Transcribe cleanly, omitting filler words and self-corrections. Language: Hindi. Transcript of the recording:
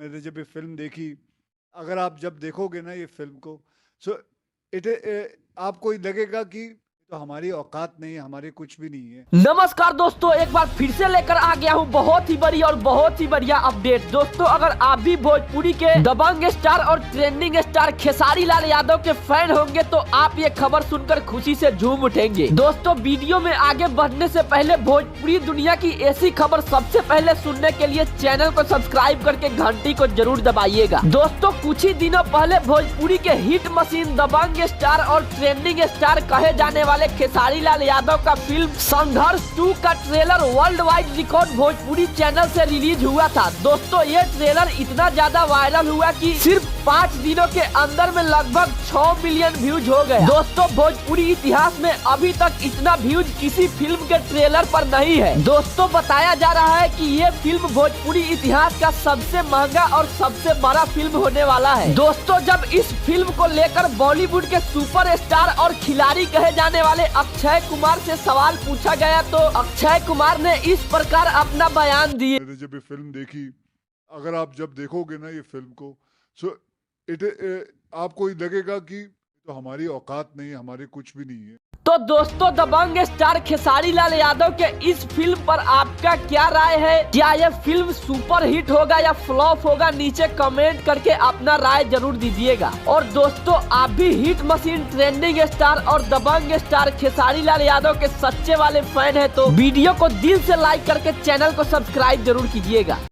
मैंने जब ये फिल्म देखी, अगर आप जब देखोगे ना ये फिल्म को, सो आपको लगेगा कि तो हमारी औकात नहीं है, हमारी कुछ भी नहीं है। नमस्कार दोस्तों, एक बार फिर से लेकर आ गया हूँ बहुत ही बड़ी और बहुत ही बढ़िया अपडेट। दोस्तों, अगर आप भी भोजपुरी के दबंग स्टार और ट्रेंडिंग स्टार खेसारी लाल यादव के फैन होंगे तो आप ये खबर सुनकर खुशी से झूम उठेंगे। दोस्तों, वीडियो में आगे बढ़ने से पहले भोजपुरी दुनिया की ऐसी खबर सबसे पहले सुनने के लिए चैनल को सब्सक्राइब करके घंटी को जरूर दबाइएगा। दोस्तों, कुछ ही दिनों पहले भोजपुरी के हिट मशीन दबंग स्टार और ट्रेंडिंग स्टार कहे जाने वाले खेसारी लाल यादव का फिल्म संघर्ष 2 का trailer world wide record Bhojpuri channel से रिलीज हुआ था। दोस्तों, ये ट्रेलर इतना ज्यादा वायरल हुआ कि सिर्फ 5 दिनों के अंदर में लगभग 6 मिलियन व्यूज हो गए। दोस्तों, भोजपुरी इतिहास में अभी तक इतना व्यूज किसी फिल्म के ट्रेलर पर नहीं है। दोस्तों, बताया जा रहा है कि ये फिल्म भोजपुरी इतिहास का सबसे महंगा और सबसे बड़ा फिल्म होने वाला है। दोस्तों, जब इस फिल्म को लेकर बॉलीवुड के सुपर स्टार और खिलाड़ी कहे जाने वाले अक्षय कुमार से सवाल पूछा गया तो अक्षय कुमार ने इस प्रकार अपना बयान दिए। मैंने जब ये फिल्म देखी, अगर आप जब देखोगे ना ये फिल्म को, सो आपको लगेगा कि तो हमारी औकात नहीं है, हमारी कुछ भी नहीं है। तो दोस्तों, दबंग स्टार खेसारी लाल यादव के इस फिल्म पर आपका क्या राय है? क्या यह फिल्म सुपर हिट होगा या फ्लॉप होगा? नीचे कमेंट करके अपना राय जरूर दीजिएगा। और दोस्तों, आप भी हिट मशीन ट्रेंडिंग स्टार और दबंग स्टार खेसारी लाल यादव के सच्चे वाले फैन है तो वीडियो को दिल से लाइक करके चैनल को सब्सक्राइब जरूर कीजिएगा।